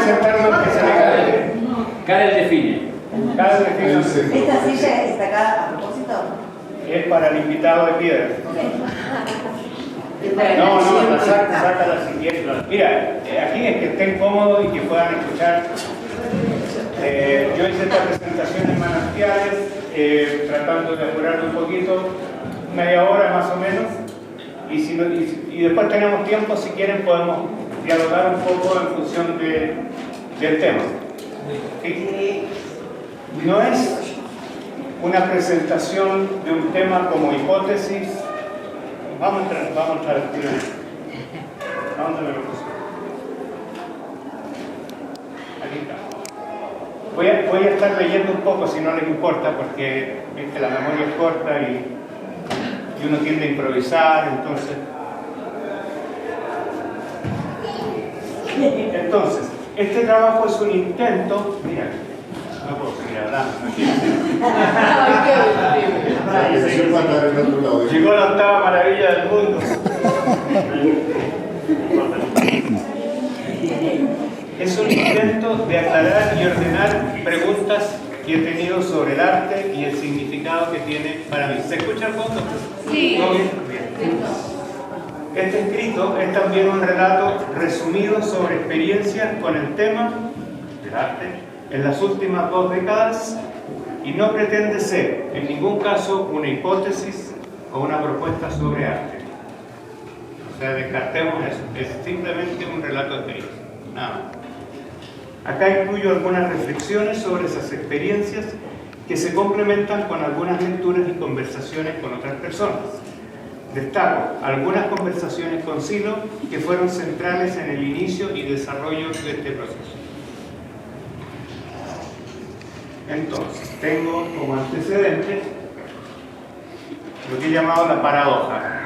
sentar lo que se le cae. Karel define. Karel define. ¿Esta silla está acá a propósito? Es para el invitado de piedra. Okay. No, sácala si quieres. Mira, aquí es que estén cómodos y que puedan escuchar. Yo hice esta presentación en Manantiales, tratando de apurarlo un poquito, media hora más o menos, y después tenemos tiempo, si quieren podemos dialogar un poco en función del tema. ¿Sí? No es una presentación de un tema como hipótesis. Vamos a entrar al final. Vamos a ver lo que es. Aquí está. Voy a estar leyendo un poco si no les importa, porque ¿viste? La memoria es corta y uno tiende a improvisar, entonces este trabajo es un intento. Mira, no puedo seguir hablando, no. Llegó la octava maravilla del mundo. Es un intento de aclarar y ordenar preguntas que he tenido sobre el arte y el significado que tiene para mí. ¿Se escucha al fondo? Sí. ¿Todo bien? Este escrito es también un relato resumido sobre experiencias con el tema del arte en las últimas 2 décadas y no pretende ser en ningún caso una hipótesis o una propuesta sobre arte. O sea, descartemos eso. Es simplemente un relato de experiencia. Nada más. Acá incluyo algunas reflexiones sobre esas experiencias que se complementan con algunas lecturas y conversaciones con otras personas. Destaco algunas conversaciones con Silo que fueron centrales en el inicio y desarrollo de este proceso. Entonces, tengo como antecedente lo que he llamado la paradoja.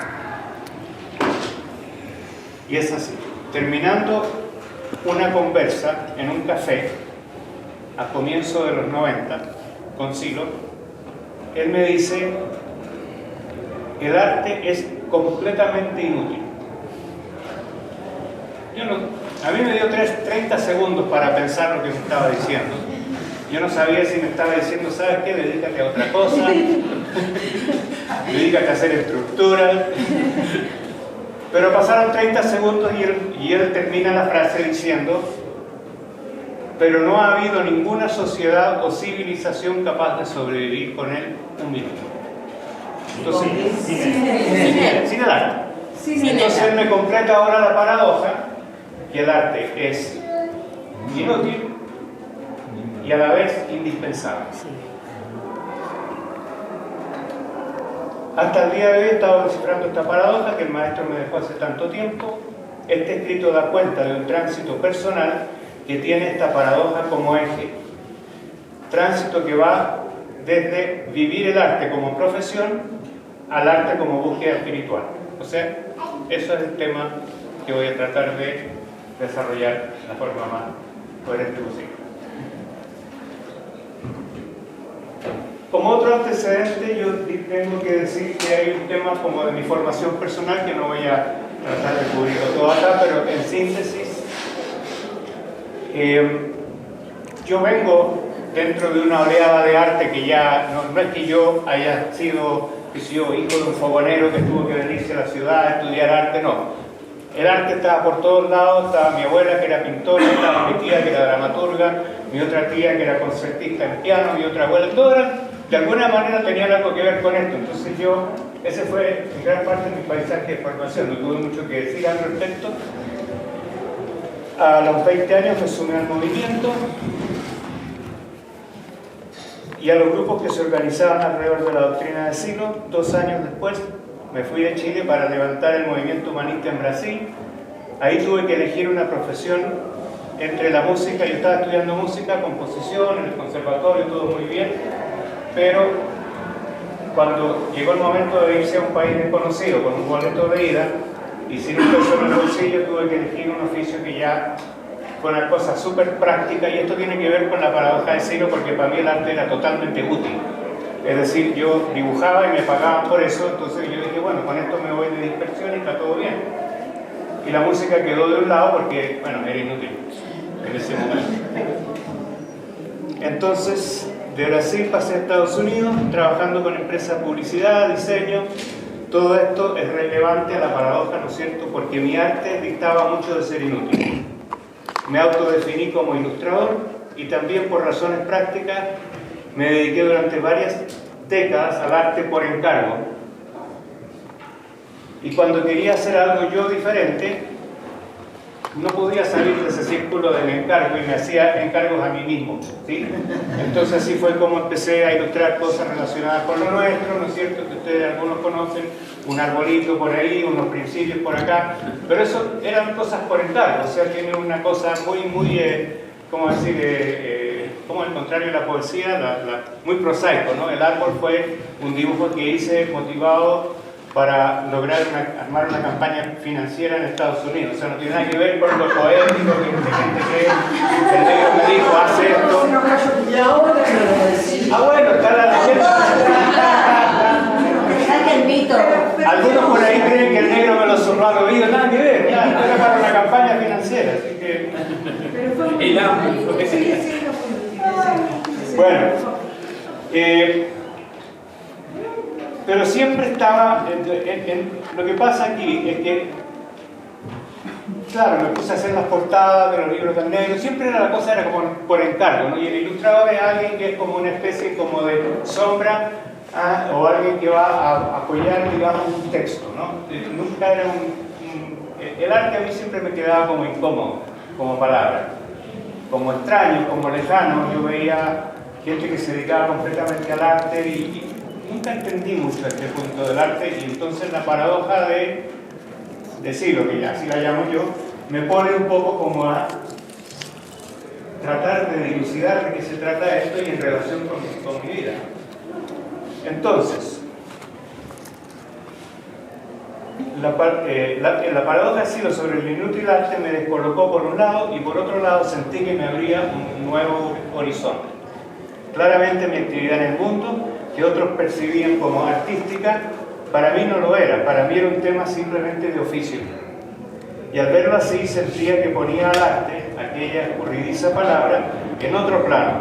Y es así. Terminando una conversa en un café a comienzos de los 90 con Silo, él me dice: el arte es completamente inútil. A mí me dio 30 segundos para pensar lo que me estaba diciendo. Yo no sabía si me estaba diciendo, ¿sabes qué? Dedícate a otra cosa, dedícate a hacer estructura. Pero pasaron 30 segundos y él termina la frase diciendo: pero no ha habido ninguna sociedad o civilización capaz de sobrevivir con él un minuto. Entonces, sin el arte. Entonces él me completa ahora la paradoja, que el arte es inútil y a la vez indispensable. Hasta el día de hoy he estado descifrando esta paradoja que el maestro me dejó hace tanto tiempo. Este escrito da cuenta de un tránsito personal que tiene esta paradoja como eje. Tránsito que va desde vivir el arte como profesión al arte como búsqueda espiritual. O sea, eso es el tema que voy a tratar de desarrollar de la forma más coherente posible. Como otro antecedente, yo tengo que decir que hay un tema como de mi formación personal que no voy a tratar de cubrirlo todo acá, pero en síntesis, yo vengo dentro de una oleada de arte que ya no es que yo haya sido hijo de un fogonero que tuvo que venirse a la ciudad a estudiar arte, no. El arte estaba por todos lados. Estaba mi abuela que era pintora, estaba mi tía que era dramaturga, mi otra tía que era concertista en piano, mi otra abuela, todas de alguna manera tenían algo que ver con esto. Entonces ese fue en gran parte mi paisaje de formación, no tuve mucho que decir al respecto. A los 20 años me sumé al movimiento y a los grupos que se organizaban alrededor de la doctrina de Silo. 2 años después me fui de Chile para levantar el movimiento humanista en Brasil. Ahí tuve que elegir una profesión entre la música. Yo estaba estudiando música, composición en el conservatorio, todo muy bien, pero cuando llegó el momento de irse a un país desconocido con un boleto de ida y sin un peso en el bolsillo, tuve que elegir un oficio que ya fue una cosa súper práctica, y esto tiene que ver con la paradoja de Silo, porque para mí el arte era totalmente útil. Es decir, yo dibujaba y me pagaban por eso, entonces yo dije, bueno, con esto me voy de dispersión y está todo bien. Y la música quedó de un lado porque, bueno, era inútil. en ese momento. Entonces, de Brasil pasé a Estados Unidos, trabajando con empresas de publicidad, diseño. Todo esto es relevante a la paradoja, ¿no es cierto? Porque mi arte dictaba mucho de ser inútil. Me autodefiní como ilustrador y también por razones prácticas me dediqué durante varias décadas al arte por encargo. Y cuando quería hacer algo yo diferente, no podía salir de ese círculo del encargo y me hacía encargos a mí mismo, ¿sí? Entonces así fue como empecé a ilustrar cosas relacionadas con lo nuestro, ¿no es cierto? Que ustedes algunos conocen, un arbolito por ahí, unos principios por acá, pero eso eran cosas por encargo, o sea, tiene una cosa muy, ¿cómo decir? Como al contrario de la poesía, muy prosaico, ¿no? El árbol fue un dibujo que hice motivado para lograr armar una campaña financiera en Estados Unidos. O sea, no tiene nada que ver con lo poético, que gente que el negro me dijo, hace esto. Ah, bueno, está la leyenda. Saque el mito. Algunos por ahí creen que el negro me lo sopló al oído, nada que ver, ya, era para una campaña financiera, así que... El ámbito. Bueno, pero siempre estaba, lo que pasa aquí es que, claro, me puse a hacer las portadas de los libros del negro, siempre la cosa era como por encargo, ¿no? Y el ilustrador es alguien que es como una especie como de sombra, o alguien que va a apoyar, digamos, un texto, ¿no? Nunca era el arte a mí siempre me quedaba como incómodo, como palabra, como extraño, como lejano. Yo veía gente que se dedicaba completamente al arte y nunca entendí mucho este punto del arte, y entonces la paradoja de decirlo, que así la llamo yo, me pone un poco como a tratar de dilucidar de qué se trata esto y en relación con mi vida. Entonces, la paradoja ha sido sobre el inútil arte, me descolocó por un lado y por otro lado sentí que me abría un nuevo horizonte. Claramente mi actividad en el mundo, que otros percibían como artística, para mí no lo era, para mí era un tema simplemente de oficio. Y al verlo así sentía que ponía al arte, aquella escurridiza palabra, en otro plano,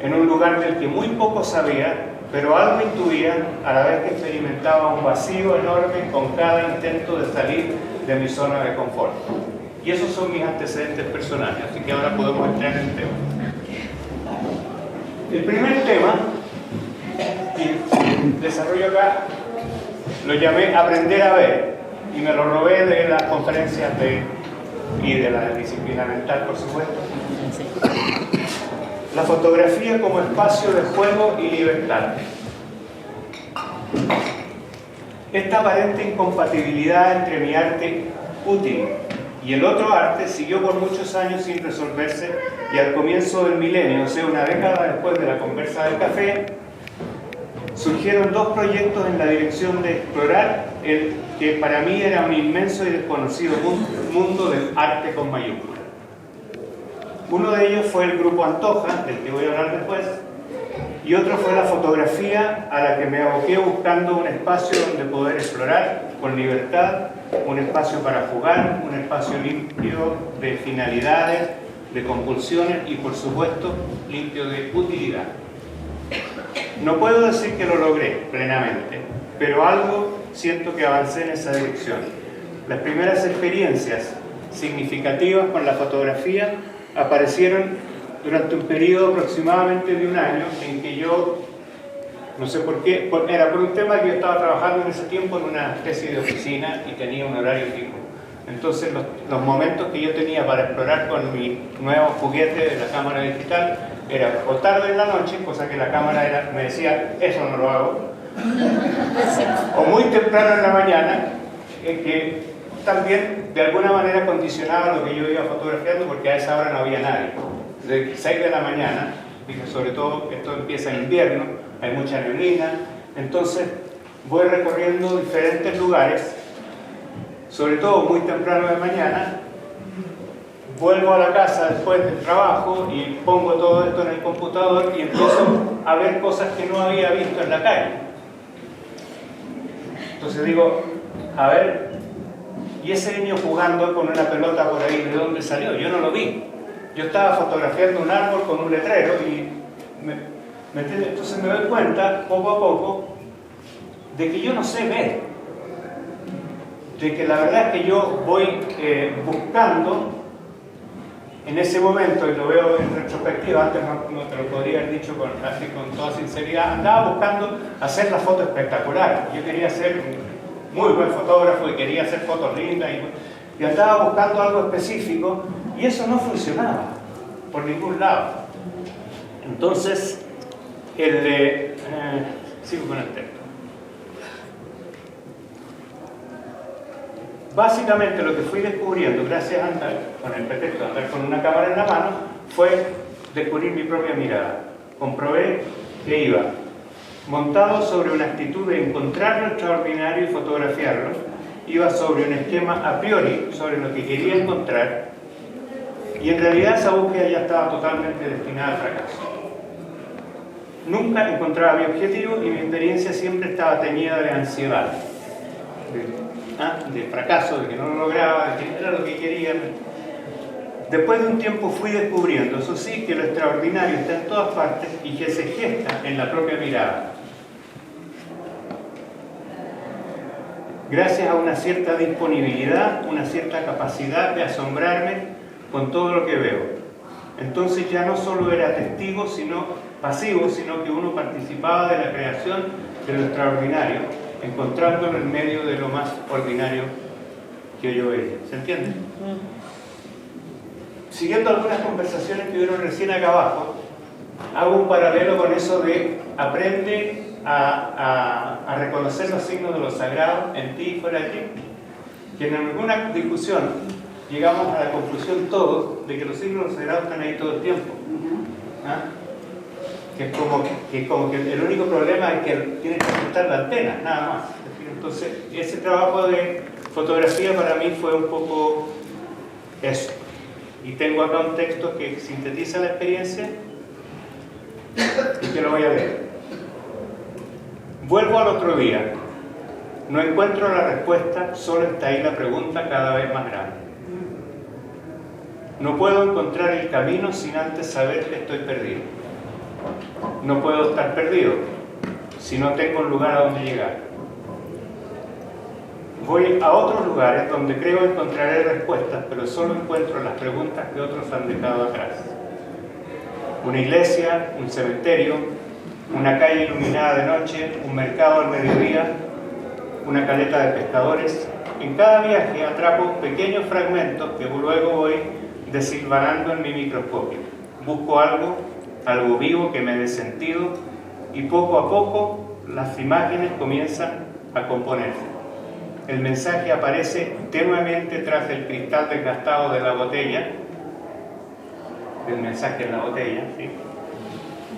en un lugar del que muy poco sabía, pero algo intuía a la vez que experimentaba un vacío enorme con cada intento de salir de mi zona de confort. Y esos son mis antecedentes personales, así que ahora podemos entrar en el tema. El primer tema, y desarrollo acá, lo llamé Aprender a ver, y me lo robé de las conferencias y de la disciplina mental, por supuesto. La fotografía como espacio de juego y libertad. Esta aparente incompatibilidad entre mi arte útil y el otro arte siguió por muchos años sin resolverse, y al comienzo del milenio, o sea, una década después de la conversa del café, surgieron dos proyectos en la dirección de explorar el que para mí era un inmenso y desconocido mundo del arte con mayúsculas. Uno de ellos fue el Grupo Antoja, del que voy a hablar después, y otro fue la fotografía, a la que me aboqué buscando un espacio donde poder explorar con libertad, un espacio para jugar, un espacio limpio de finalidades, de compulsiones y, por supuesto, limpio de utilidad. No puedo decir que lo logré plenamente, pero algo siento que avancé en esa dirección. Las primeras experiencias significativas con la fotografía aparecieron durante un periodo aproximadamente de un año en que yo, no sé por qué, era por un tema que yo estaba trabajando en ese tiempo en una especie de oficina y tenía un horario fijo. Entonces los momentos que yo tenía para explorar con mi nuevo juguete de la cámara digital era o tarde en la noche, cosa que la cámara me decía, eso no lo hago, o muy temprano en la mañana, que también de alguna manera condicionaba lo que yo iba fotografiando, porque a esa hora no había nadie. De 6 de la mañana, dije, sobre todo esto empieza en invierno, hay mucha neblina, entonces voy recorriendo diferentes lugares, sobre todo muy temprano de mañana, vuelvo a la casa después del trabajo y pongo todo esto en el computador y empiezo a ver cosas que no había visto en la calle. Entonces digo, a ver, ¿y ese niño jugando con una pelota por ahí, de dónde salió? Yo no lo vi. yo estaba fotografiando un árbol con un letrero y entonces me doy cuenta poco a poco de que yo no sé ver, de que la verdad es que yo voy buscando en ese momento, y lo veo en retrospectiva, antes no te lo podría haber dicho así con toda sinceridad, andaba buscando hacer la foto espectacular. Yo quería ser un muy buen fotógrafo y quería hacer fotos lindas y andaba buscando algo específico y eso no funcionaba por ningún lado. Entonces, sigo con el texto. Básicamente lo que fui descubriendo, gracias a andar con el pretexto de andar con una cámara en la mano, fue descubrir mi propia mirada. Comprobé que iba montado sobre una actitud de encontrar lo extraordinario y fotografiarlo, iba sobre un esquema a priori sobre lo que quería encontrar, y en realidad esa búsqueda ya estaba totalmente destinada al fracaso. Nunca encontraba mi objetivo y mi experiencia siempre estaba teñida de ansiedad, de fracaso, de que no lo lograba, de que era lo que quería. Después de un tiempo fui descubriendo, eso sí, que lo extraordinario está en todas partes y que se gesta en la propia mirada. Gracias a una cierta disponibilidad, una cierta capacidad de asombrarme con todo lo que veo. Entonces ya no solo era testigo, pasivo, sino que uno participaba de la creación de lo extraordinario, encontrándolo en medio de lo más ordinario que yo veía. ¿Se entiende? Siguiendo algunas conversaciones que hubieron recién acá abajo, hago un paralelo con eso de aprende a reconocer los signos de lo sagrado en ti y fuera de ti. Que en alguna discusión llegamos a la conclusión todos de que los signos de lo sagrado están ahí todo el tiempo. Que es como que el único problema es que tienes que ajustar la antena, nada más. Entonces, ese trabajo de fotografía para mí fue un poco eso. Y tengo acá un texto que sintetiza la experiencia y que lo voy a leer. Vuelvo al otro día. No encuentro la respuesta, solo está ahí la pregunta cada vez más grande. No puedo encontrar el camino sin antes saber que estoy perdido. No puedo estar perdido si no tengo un lugar a donde llegar. Voy a otros lugares donde creo encontraré respuestas, pero solo encuentro las preguntas que otros han dejado atrás. Una iglesia, un cementerio, una calle iluminada de noche, un mercado al mediodía, una caleta de pescadores. En cada viaje atrapo pequeños fragmentos que luego voy desilvanando en mi microscopio. Busco algo vivo que me dé sentido, y poco a poco las imágenes comienzan a componerse. El mensaje aparece tenuemente tras el cristal desgastado de la botella, del mensaje en la botella, ¿sí?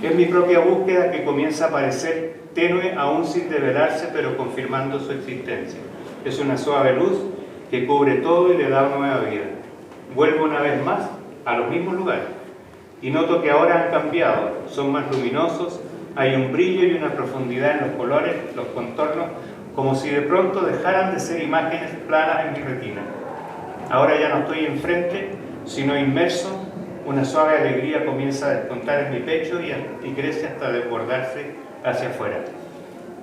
Es mi propia búsqueda que comienza a aparecer tenue aún sin develarse, pero confirmando su existencia. Es una suave luz que cubre todo y le da nueva vida. Vuelvo una vez más a los mismos lugares y noto que ahora han cambiado, son más luminosos, hay un brillo y una profundidad en los colores, los contornos, como si de pronto dejaran de ser imágenes planas en mi retina. Ahora ya no estoy enfrente, sino inmerso. Una suave alegría comienza a descontar en mi pecho y crece hasta desbordarse hacia afuera.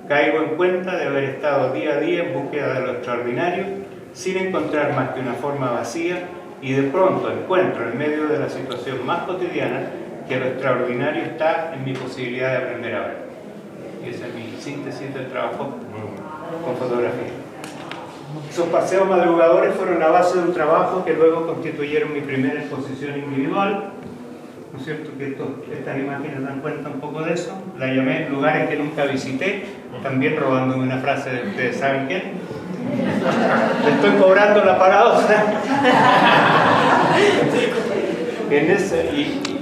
Caigo en cuenta de haber estado día a día en búsqueda de lo extraordinario, sin encontrar más que una forma vacía, y de pronto encuentro en medio de la situación más cotidiana que lo extraordinario está en mi posibilidad de aprender a ver. Y esa es mi síntesis del trabajo con fotografía. Esos paseos madrugadores fueron la base de un trabajo que luego constituyeron mi primera exposición individual. ¿No es cierto que estas imágenes dan cuenta un poco de eso? La llamé Lugares que nunca visité, también robándome una frase de ustedes saben quién. Le estoy cobrando la paradoja.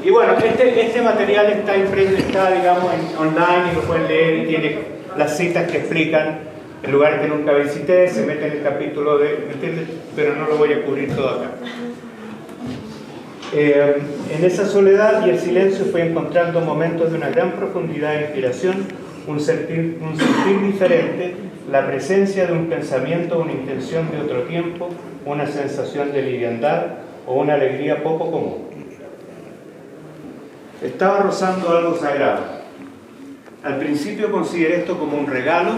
Y bueno, este material está digamos, online y lo pueden leer, y tiene las citas que explican el lugar que nunca visité, se mete en el capítulo ¿me entiendes? Pero no lo voy a cubrir todo acá. En esa soledad y el silencio fui encontrando momentos de una gran profundidad de inspiración, un sentir diferente, la presencia de un pensamiento, una intención de otro tiempo, una sensación de liviandad o una alegría poco común. estaba rozando algo sagrado. Al principio consideré esto como un regalo,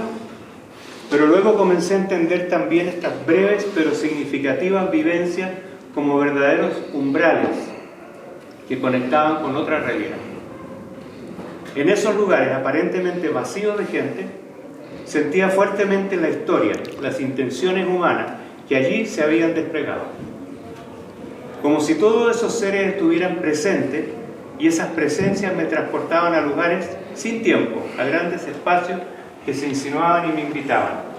pero luego comencé a entender también estas breves pero significativas vivencias como verdaderos umbrales que conectaban con otra realidad. En esos lugares aparentemente vacíos de gente, sentía fuertemente la historia, las intenciones humanas que allí se habían desplegado. Como si todos esos seres estuvieran presentes y esas presencias me transportaban a lugares sin tiempo, a grandes espacios que se insinuaban y me invitaban.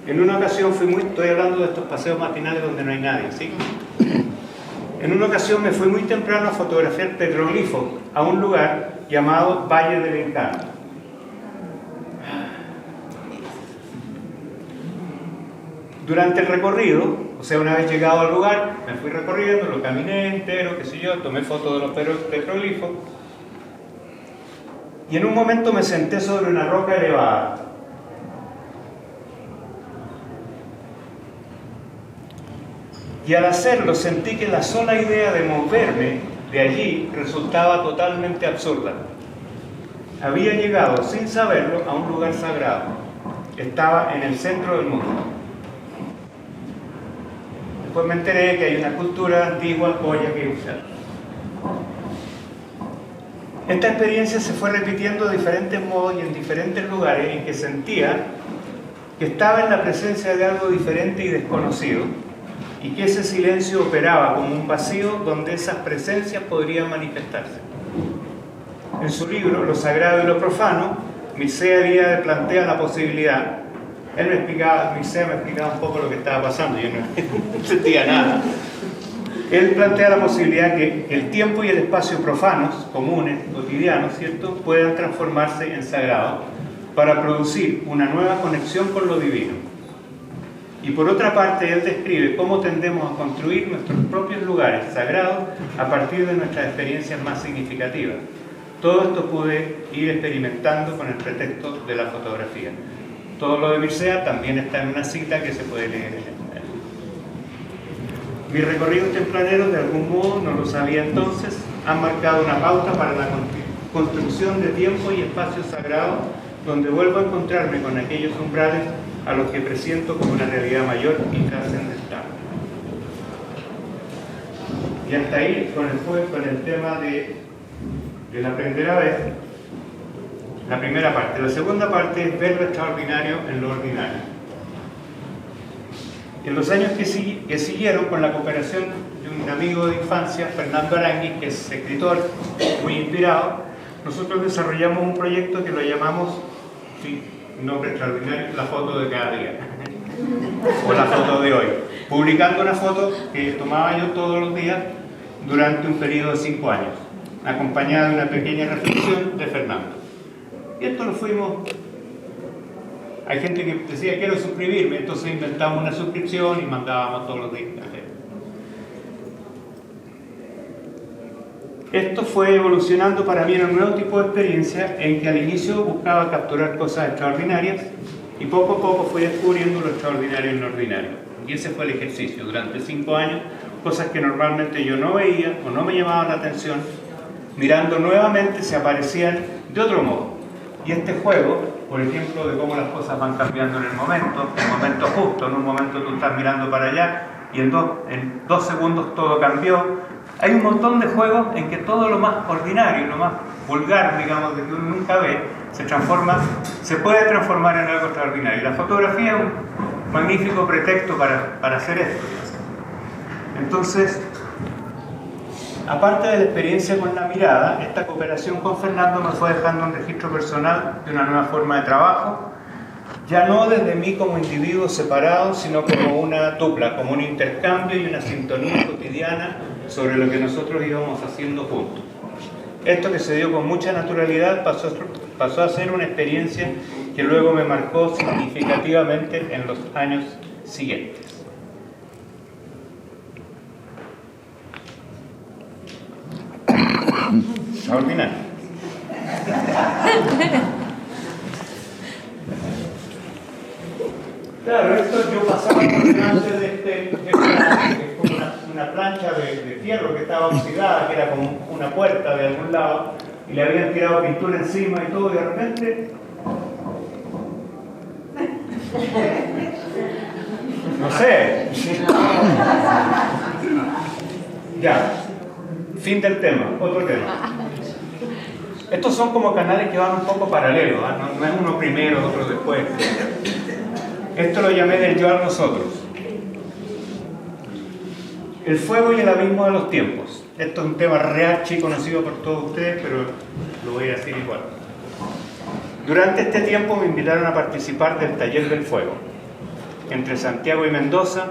En una ocasión estoy hablando de estos paseos matinales donde no hay nadie, ¿sí? En una ocasión me fui muy temprano a fotografiar petroglifos a un lugar llamado Valle del Encanto. Durante el recorrido, o sea, una vez llegado al lugar, me fui recorriendo, lo caminé entero, qué sé yo, tomé fotos de los petroglifos y en un momento me senté sobre una roca elevada. Y al hacerlo sentí que la sola idea de moverme de allí resultaba totalmente absurda. Había llegado, sin saberlo, a un lugar sagrado. Estaba en el centro del mundo. Después me enteré que hay una cultura antigua, Oya, que usar. Esta experiencia se fue repitiendo de diferentes modos y en diferentes lugares en que sentía que estaba en la presencia de algo diferente y desconocido, y que ese silencio operaba como un vacío donde esas presencias podrían manifestarse. En su libro, Lo Sagrado y lo Profano, Mircea plantea la posibilidad. Mircea me explicaba un poco lo que estaba pasando, yo no sentía nada. Él plantea la posibilidad que el tiempo y el espacio profanos, comunes, cotidianos, ¿cierto?, puedan transformarse en sagrado para producir una nueva conexión con lo divino. Y por otra parte, él describe cómo tendemos a construir nuestros propios lugares sagrados a partir de nuestras experiencias más significativas. Todo esto pude ir experimentando con el pretexto de la fotografía. Todo lo de Mircea también está en una cita que se puede leer en el. Mis recorridos tempraneros, de algún modo, no lo sabía entonces, han marcado una pauta para la construcción de tiempo y espacios sagrados donde vuelvo a encontrarme con aquellos umbrales a los que presiento como una realidad mayor y trascendental. Y hasta ahí con el tema del aprender a ver, la primera parte. La segunda parte es ver lo extraordinario en lo ordinario. En los años que siguieron, con la cooperación de un amigo de infancia, Fernando Arangui, que es escritor muy inspirado, nosotros desarrollamos un proyecto que lo llamamos, sí, nombre extraordinario, la foto de cada día, o la foto de hoy, publicando una foto que tomaba yo todos los días durante un periodo de 5 años, acompañada de una pequeña reflexión de Fernando. Y esto lo fuimos. Hay gente que decía, quiero suscribirme, entonces inventamos una suscripción y mandábamos todos los días. Esto fue evolucionando para mí en un nuevo tipo de experiencia en que al inicio buscaba capturar cosas extraordinarias y poco a poco fui descubriendo lo extraordinario en lo ordinario. Y ese fue el ejercicio. Durante 5 años, cosas que normalmente yo no veía o no me llamaban la atención, mirando nuevamente se aparecían de otro modo. Y este juego, por ejemplo, de cómo las cosas van cambiando en el momento justo, en un momento tú estás mirando para allá y en dos segundos todo cambió. Hay un montón de juegos en que todo lo más ordinario, lo más vulgar, digamos, de que uno nunca ve, se puede transformar en algo extraordinario. La fotografía es un magnífico pretexto para hacer esto. Entonces, aparte de la experiencia con la mirada, esta cooperación con Fernando me fue dejando un registro personal de una nueva forma de trabajo, ya no desde mí como individuo separado, sino como una dupla, como un intercambio y una sintonía cotidiana sobre lo que nosotros íbamos haciendo juntos. Esto que se dio con mucha naturalidad pasó a ser una experiencia que luego me marcó significativamente en los años siguientes. Extraordinario. Claro, esto yo pasaba por delante de este que es como una plancha de fierro que estaba oxidada, que era como una puerta de algún lado, y le habían tirado pintura encima y todo, y de repente... No sé. Ya. Fin del tema. Otro tema. Estos son como canales que van un poco paralelos, ¿eh? No es uno primero, otro después. Esto lo llamé del yo al nosotros. El fuego y el abismo de los tiempos. Esto es un tema real, conocido por todos ustedes, pero lo voy a decir igual. Durante este tiempo me invitaron a participar del Taller del Fuego, entre Santiago y Mendoza,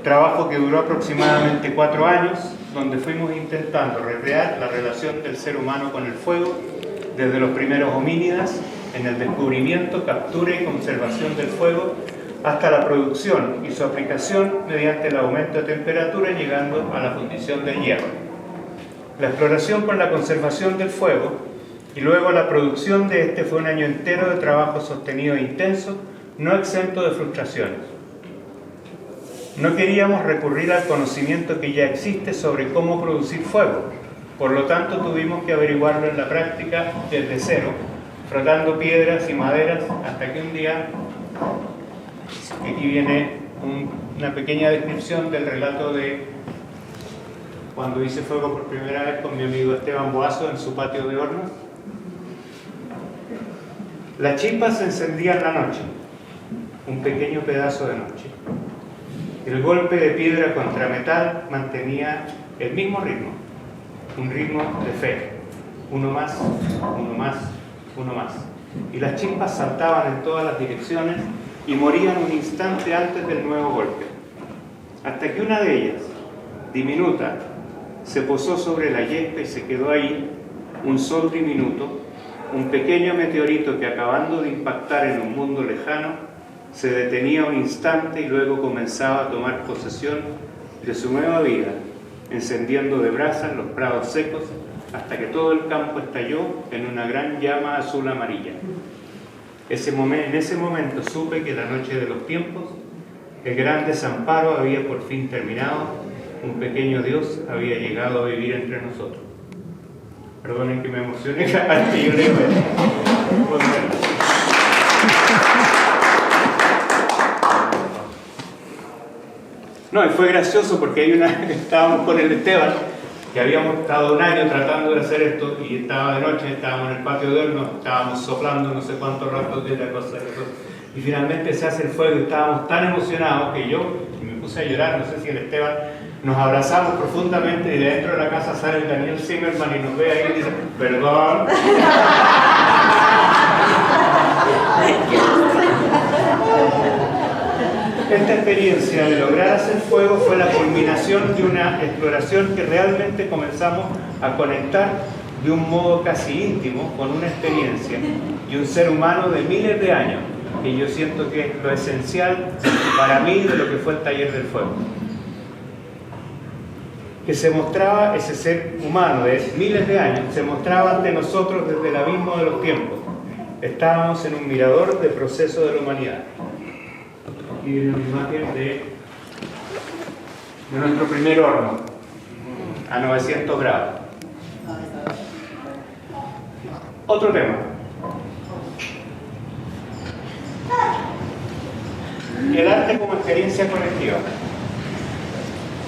trabajo que duró aproximadamente 4 años, donde fuimos intentando recrear la relación del ser humano con el fuego, desde los primeros homínidas, en el descubrimiento, captura y conservación del fuego, hasta la producción y su aplicación mediante el aumento de temperatura, llegando a la fundición del hierro. La exploración por la conservación del fuego y luego la producción de este fue un año entero de trabajo sostenido e intenso, no exento de frustraciones. No queríamos recurrir al conocimiento que ya existe sobre cómo producir fuego, por lo tanto tuvimos que averiguarlo en la práctica desde cero, frotando piedras y maderas, hasta que un día, aquí viene una pequeña descripción del relato de cuando hice fuego por primera vez con mi amigo Esteban Boazo en su patio de horno. La chispa se encendía en la noche, un pequeño pedazo de noche. El golpe de piedra contra metal mantenía el mismo ritmo, un ritmo de fe. Uno más, uno más, uno más. Y las chispas saltaban en todas las direcciones y morían un instante antes del nuevo golpe. Hasta que una de ellas, diminuta, se posó sobre la yesca y se quedó ahí, un sol diminuto, un pequeño meteorito que acabando de impactar en un mundo lejano, se detenía un instante y luego comenzaba a tomar posesión de su nueva vida, encendiendo de brasas los prados secos hasta que todo el campo estalló en una gran llama azul amarilla. En ese momento supe que la noche de los tiempos, el gran desamparo había por fin terminado, un pequeño Dios había llegado a vivir entre nosotros. Perdonen que me emocione cada vez que yo leo esto. No, y fue gracioso porque estábamos con el Esteban, que habíamos estado un año tratando de hacer esto, y estaba de noche, estábamos en el patio de horno, estábamos soplando no sé cuántos ratos de la cosa, y finalmente se hace el fuego y estábamos tan emocionados que yo me puse a llorar, no sé si el Esteban, nos abrazamos profundamente y de dentro de la casa sale el Daniel Zimmerman y nos ve ahí y dice, perdón. Esta experiencia de lograr hacer fuego fue la culminación de una exploración que realmente comenzamos a conectar de un modo casi íntimo con una experiencia y un ser humano de miles de años, que yo siento que es lo esencial para mí de lo que fue el Taller del Fuego. Que se mostraba ese ser humano de miles de años, se mostraba ante nosotros desde el abismo de los tiempos. Estábamos en un mirador de proceso de la humanidad. Aquí viene una imagen de nuestro primer horno, a 900 grados. Otro tema. El arte como experiencia colectiva.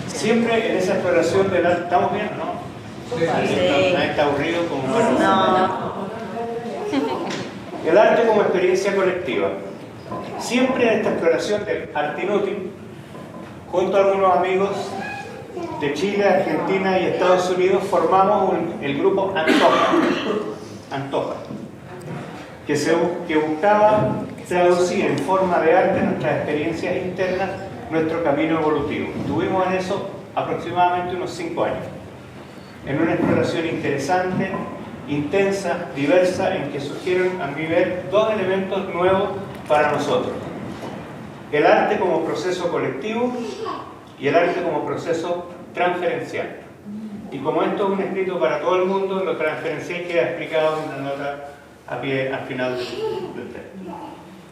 Siempre en esa exploración del arte, ¿estamos bien, no? Sí. Nadie está aburrido como bueno. No. El arte como experiencia colectiva. Siempre en esta exploración del arte inútil, junto a algunos amigos de Chile, Argentina y Estados Unidos, formamos el grupo Antoja, que buscaba traducir en forma de arte nuestras experiencias internas, nuestro camino evolutivo. Estuvimos en eso aproximadamente unos 5 años, en una exploración interesante, intensa, diversa, en que surgieron a mi ver 2 elementos nuevos para nosotros: el arte como proceso colectivo y el arte como proceso transferencial. Y como esto es un escrito para todo el mundo, lo transferencial queda explicado en una nota al final del texto.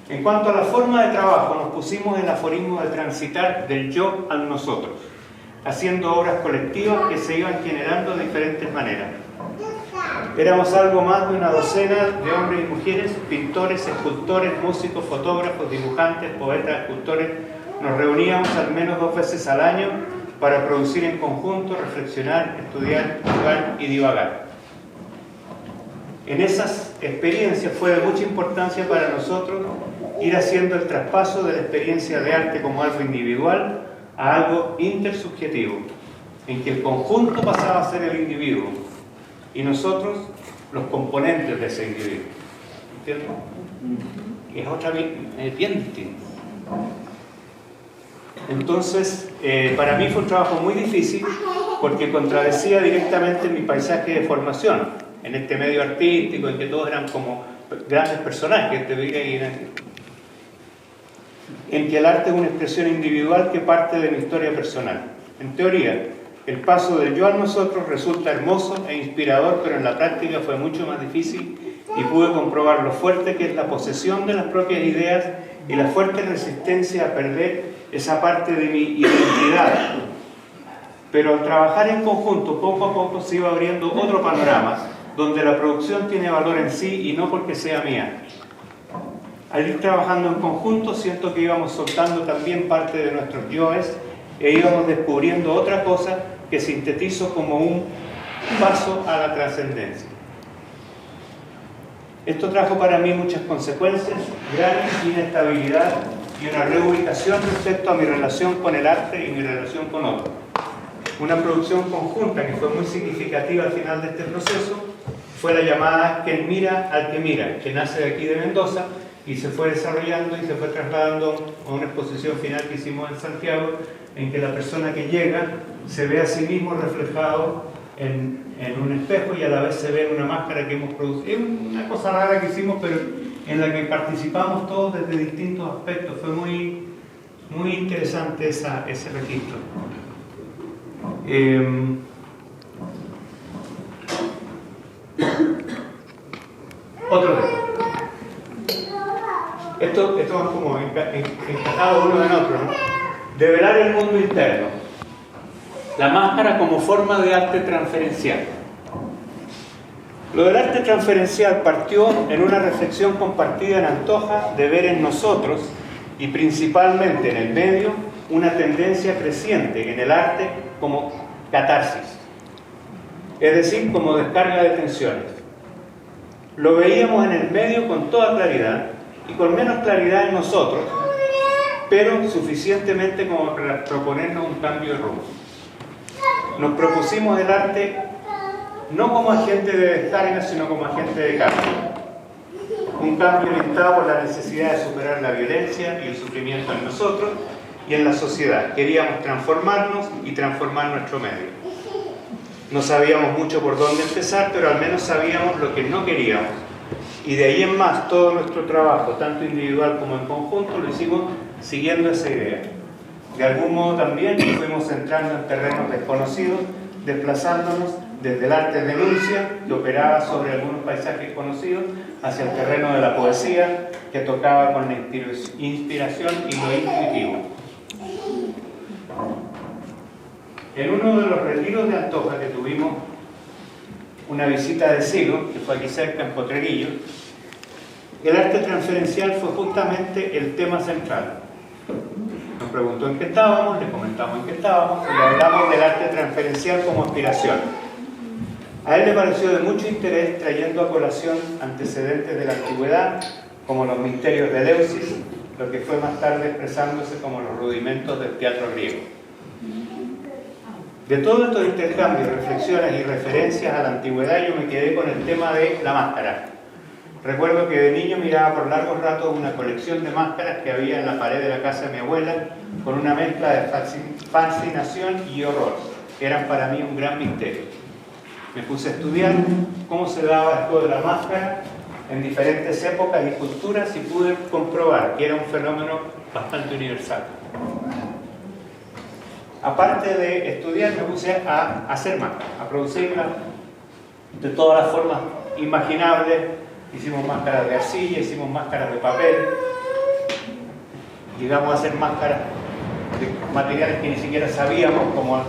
En cuanto a la forma de trabajo, nos pusimos el aforismo de transitar del yo al nosotros, haciendo obras colectivas que se iban generando de diferentes maneras. Éramos algo más de una docena de hombres y mujeres, pintores, escultores, músicos, fotógrafos, dibujantes, poetas, escultores. Nos reuníamos al menos 2 veces al año para producir en conjunto, reflexionar, estudiar, jugar y divagar. En esas experiencias fue de mucha importancia para nosotros ir haciendo el traspaso de la experiencia de arte como algo individual a algo intersubjetivo, en que el conjunto pasaba a ser el individuo y nosotros los componentes de ese individuo. ¿Entiendes? Es otra bien distinta. Entonces, para mí fue un trabajo muy difícil porque contradecía directamente mi paisaje de formación en este medio artístico en que todos eran como grandes personajes en que el arte es una expresión individual que parte de mi historia personal. En teoría, el paso del yo al nosotros resulta hermoso e inspirador, pero en la práctica fue mucho más difícil y pude comprobar lo fuerte que es la posesión de las propias ideas y la fuerte resistencia a perder esa parte de mi identidad. Pero al trabajar en conjunto, poco a poco se iba abriendo otro panorama, donde la producción tiene valor en sí y no porque sea mía. Al ir trabajando en conjunto, siento que íbamos soltando también parte de nuestros yoes e íbamos descubriendo otra cosa que sintetizo como un paso a la trascendencia. Esto trajo para mí muchas consecuencias, gran inestabilidad y una reubicación respecto a mi relación con el arte y mi relación con otros. Una producción conjunta que fue muy significativa al final de este proceso fue la llamada Quien mira al que mira, que nace de aquí de Mendoza y se fue desarrollando y se fue trasladando a una exposición final que hicimos en Santiago, en que la persona que llega se ve a sí mismo reflejado en un espejo y a la vez se ve en una máscara que hemos producido. Es una cosa rara que hicimos, pero en la que participamos todos desde distintos aspectos. Fue muy interesante ese registro. Otro tema. Esto es como encajado uno en otro, ¿no? Develar el mundo interno. La máscara como forma de arte transferencial. Lo del arte transferencial partió en una reflexión compartida en Antoja de ver en nosotros, y principalmente en el medio, una tendencia creciente en el arte como catarsis, es decir, como descarga de tensiones. Lo veíamos en el medio con toda claridad y con menos claridad en nosotros, pero suficientemente como para proponernos un cambio de rumbo. Nos propusimos el arte no como agente de descarga, sino como agente de cambio. Un cambio orientado por la necesidad de superar la violencia y el sufrimiento en nosotros y en la sociedad. Queríamos transformarnos y transformar nuestro medio. No sabíamos mucho por dónde empezar, pero al menos sabíamos lo que no queríamos. Y de ahí en más, todo nuestro trabajo, tanto individual como en conjunto, lo hicimos siguiendo esa idea. De algún modo también nos fuimos entrando en terrenos desconocidos, desplazándonos desde el arte denuncia, que operaba sobre algunos paisajes conocidos, hacia el terreno de la poesía, que tocaba con la inspiración y lo intuitivo. En uno de los retiros de Antoja que tuvimos una visita de siglo, que fue aquí cerca en Potrerillo, el arte transferencial fue justamente el tema central. Nos preguntó en qué estábamos, le comentamos en qué estábamos y le hablamos del arte transferencial como aspiración. A él le pareció de mucho interés, trayendo a colación antecedentes de la antigüedad, como los misterios de Eleusis, lo que fue más tarde expresándose como los rudimentos del teatro griego. De todos estos intercambios, reflexiones y referencias a la antigüedad, yo me quedé con el tema de la máscara. Recuerdo que de niño miraba por largos ratos una colección de máscaras que había en la pared de la casa de mi abuela, con una mezcla de fascinación y horror, que eran para mí un gran misterio. Me puse a estudiar cómo se daba esto de la máscara en diferentes épocas y culturas y pude comprobar que era un fenómeno bastante universal. Aparte de estudiar, me puse a hacer máscaras, a producirlas de todas las formas imaginables. Hicimos máscaras de arcilla, hicimos máscaras de papel, llegamos a hacer máscaras materiales que ni siquiera sabíamos, como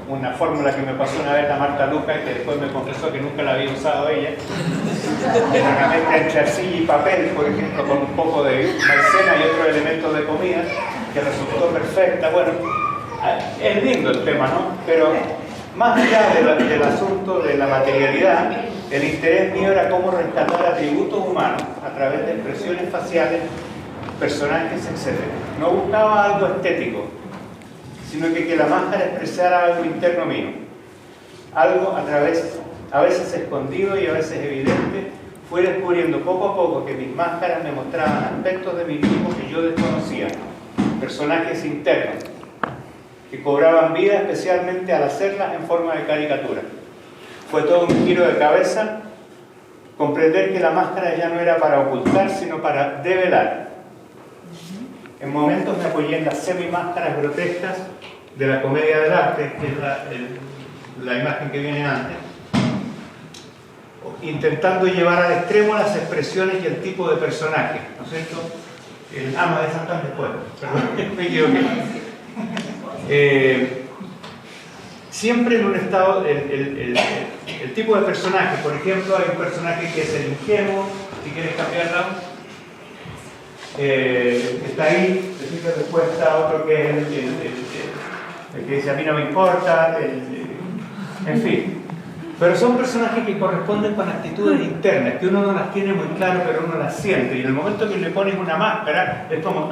una fórmula que me pasó una vez la Marta Lucas, que después me confesó que nunca la había usado ella. Era una mezcla entre arcilla y papel, por ejemplo, con un poco de maicena y otros elementos de comida, que resultó perfecta. Bueno, es lindo el tema, ¿no? Pero más allá del asunto de la materialidad, el interés mío era cómo rescatar atributos humanos a través de expresiones faciales, personajes, etc. No buscaba algo estético, sino que la máscara expresara algo interno mío, algo a veces escondido y a veces evidente. Fui descubriendo poco a poco que mis máscaras me mostraban aspectos de mí mismo que yo desconocía, personajes internos que cobraban vida especialmente al hacerlas en forma de caricatura. Fue todo un giro de cabeza comprender que la máscara ya no era para ocultar, sino para develar. En momentos me apoyé en las semimáscaras grotescas de la comedia del arte, que es la imagen que viene antes, intentando llevar al extremo las expresiones y el tipo de personaje, ¿no es cierto? No, esas están después, perdón, me equivoqué. Siempre en un estado, el tipo de personaje, por ejemplo, hay un personaje que es el ingenuo, si quieres cambiarlo, está ahí, después está otro que es el que dice a mí no me importa, en fin. Pero son personajes que corresponden con actitudes internas, que uno no las tiene muy claro, pero uno las siente. Y en el momento que le pones una máscara, es como,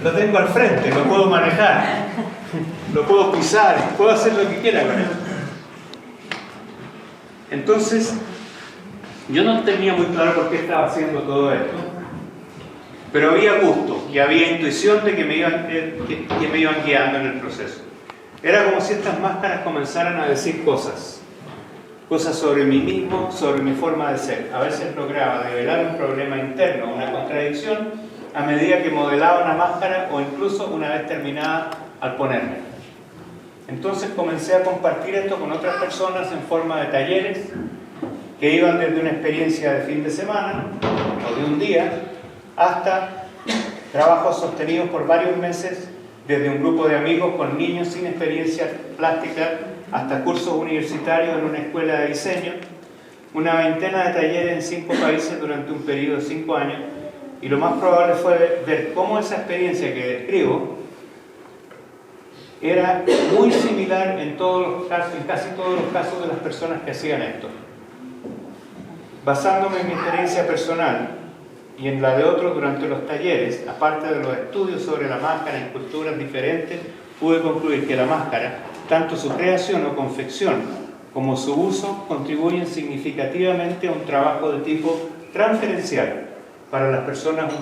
lo tengo al frente, lo puedo manejar, lo puedo pisar, puedo hacer lo que quiera con él. Entonces, yo no tenía muy claro por qué estaba haciendo todo esto, pero había gusto y había intuición de que me iban guiando en el proceso. Era como si estas máscaras comenzaran a decir cosas sobre mí mismo, sobre mi forma de ser. A veces lograba develar un problema interno, una contradicción, a medida que modelaba una máscara o incluso una vez terminada al ponerme. Entonces comencé a compartir esto con otras personas en forma de talleres que iban desde una experiencia de fin de semana o de un día hasta trabajos sostenidos por varios meses, desde un grupo de amigos con niños sin experiencia plástica hasta cursos universitarios en una escuela de diseño, una veintena de talleres en 5 países durante un periodo de 5 años, y lo más probable fue ver cómo esa experiencia que describo era muy similar en casi todos los casos de las personas que hacían esto. Basándome en mi experiencia personal y en la de otros durante los talleres, aparte de los estudios sobre la máscara en culturas diferentes, pude concluir que la máscara, tanto su creación o confección como su uso, contribuyen significativamente a un trabajo de tipo transferencial para las personas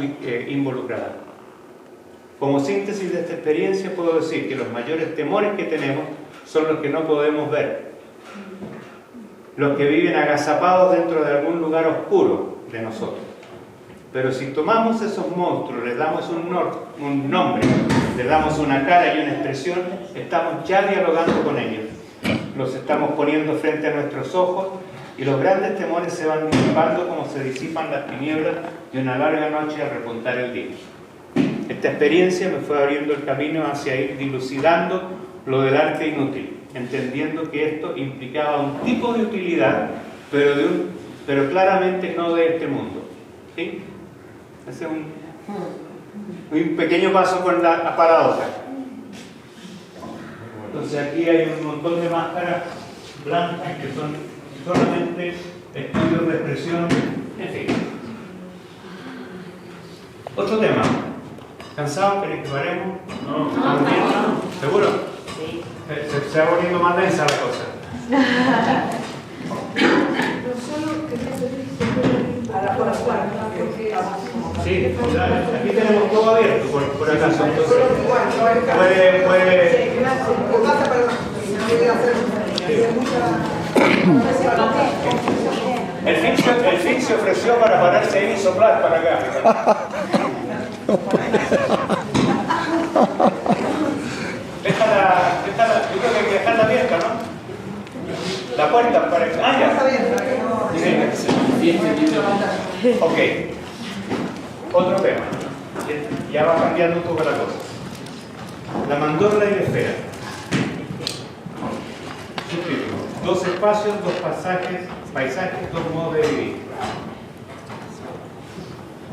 involucradas. Como síntesis de esta experiencia puedo decir que los mayores temores que tenemos son los que no podemos ver, los que viven agazapados dentro de algún lugar oscuro de nosotros. Pero si tomamos esos monstruos, les damos un nombre, les damos una cara y una expresión, estamos ya dialogando con ellos. Los estamos poniendo frente a nuestros ojos y los grandes temores se van disipando como se disipan las tinieblas de una larga noche al repuntar el día. Esta experiencia me fue abriendo el camino hacia ir dilucidando lo del arte inútil, entendiendo que esto implicaba un tipo de utilidad, pero claramente no de este mundo. ¿Sí? Ese es un pequeño paso con la paradoja. Entonces aquí hay un montón de máscaras blancas que son solamente estudios de expresión, en fin. Otro tema. ¿Cansados? ¿Queréis que paremos? No. ¿Estamos bien? ¿Seguro? Sí. Se va poniendo más densa la cosa. Sí, aquí tenemos todo abierto, por acaso. Entonces, puede... El fin se ofreció para pararse ahí y soplar para acá. Yo creo que hay que dejarla abierta, ¿no? La puerta para que... Ah, ya. Ok. Otro tema. ya va cambiando un poco la cosa. La mandorla y la esfera. Subtítulo: dos espacios, dos paisajes, dos modos de vivir.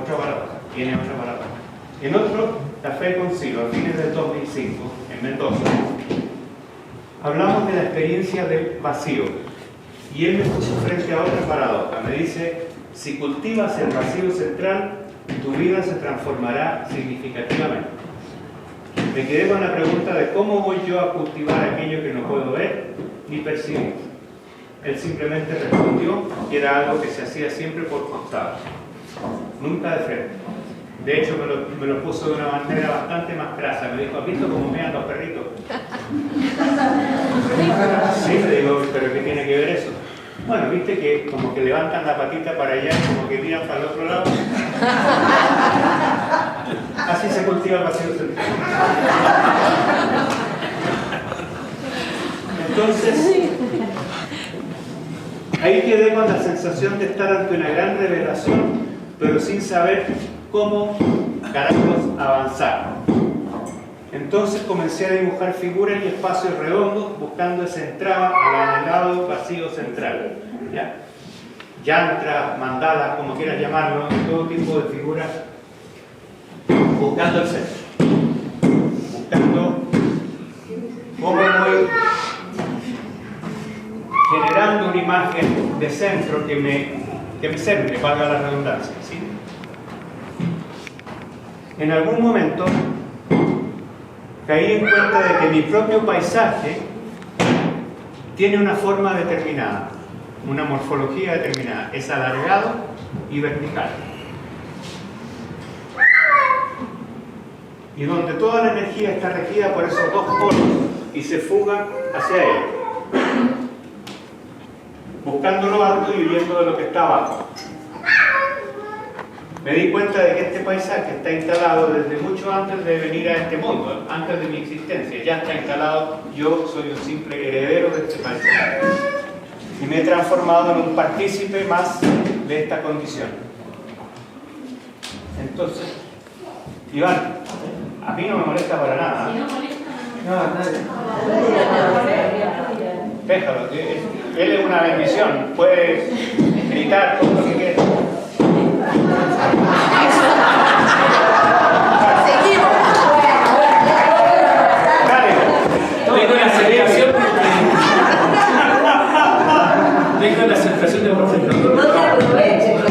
Otra palabra, tiene otra palabra. En otro, Café con Silo, a fines del 2005, en Mendoza, hablamos de la experiencia del vacío. Y él me puso frente a otra paradoja. Me dice: si cultivas el vacío central, tu vida se transformará significativamente. Me quedé con la pregunta de cómo voy yo a cultivar aquello que no puedo ver ni percibir. Él simplemente respondió que era algo que se hacía siempre por costado, nunca de frente. De hecho, me lo puso de una manera bastante más crasa. Me dijo: ¿has visto cómo mean los perritos? Sí, le digo: ¿pero qué tiene que ver eso? Bueno, viste que como que levantan la patita para allá y como que miran para el otro lado. Así se cultiva el vacío central. Entonces, ahí quedé con la sensación de estar ante una gran revelación, pero sin saber cómo carajos avanzar. Entonces comencé a dibujar figuras y espacios redondos, buscando esa entrada al anhelado vacío central. ¿Ya? Yantras, mandalas, como quieras llamarlo, todo tipo de figuras, buscando el centro, buscando cómo voy generando una imagen de centro que me centre, valga la redundancia, ¿sí? En algún momento caí en cuenta de que mi propio paisaje tiene una forma determinada, una morfología determinada, es alargado y vertical. Y donde toda la energía está regida por esos dos polos y se fuga hacia él, buscando lo alto y huyendo de lo que está abajo. Me di cuenta de que este paisaje está instalado desde mucho antes de venir a este mundo, antes de mi existencia. Ya está instalado, yo soy un simple heredero de este paisaje. Y me he transformado en un partícipe más de esta condición. Entonces, Iván, a mí no me molesta para nada. Déjalo, él es una bendición, puede gritar todo lo que quiera. Tengo la aceptación tengo la aceptación del profesor. No te aproveches.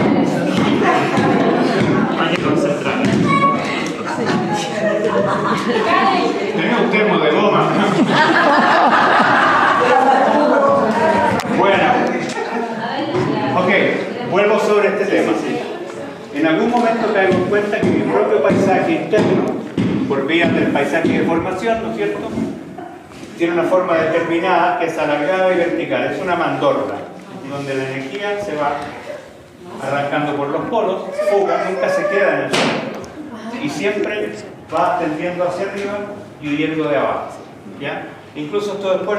Hay que concentrar. Tengo un termo de goma. Bueno. Ok, vuelvo sobre este tema. En algún momento caigo en cuenta que mi propio paisaje interno, por vía del paisaje de formación, ¿no es cierto?, tiene una forma determinada que es alargada y vertical. Es una mandorla, donde la energía se va arrancando por los polos, fuga, nunca se queda en el centro. Y siempre va tendiendo hacia arriba y huyendo de abajo. ¿Ya? Incluso esto después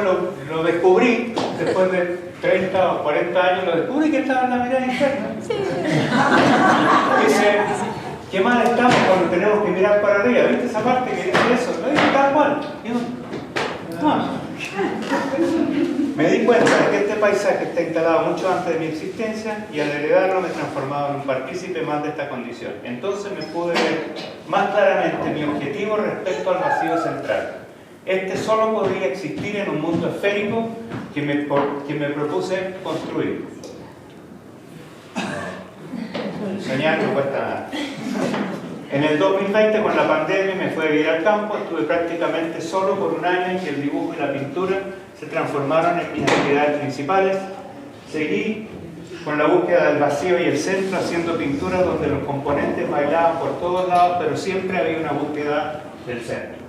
lo descubrí, después de 30 o 40 años, lo descubrí que estaba en la mirada interna. Dice: qué mal estamos cuando tenemos que mirar para arriba. ¿Viste esa parte que dice eso? No dice tal cual. No. Me di cuenta de que este paisaje está instalado mucho antes de mi existencia y al heredarlo me he transformado en un partícipe más de esta condición. Entonces me pude ver más claramente mi objetivo respecto al vacío central. Este solo podría existir en un mundo esférico que me propuse construir. Soñar no cuesta nada. En el 2020, con la pandemia, me fui a vivir al campo. Estuve prácticamente solo por un año en que el dibujo y la pintura se transformaron en mis actividades principales. Seguí con la búsqueda del vacío y el centro, haciendo pinturas donde los componentes bailaban por todos lados, pero siempre había una búsqueda del centro.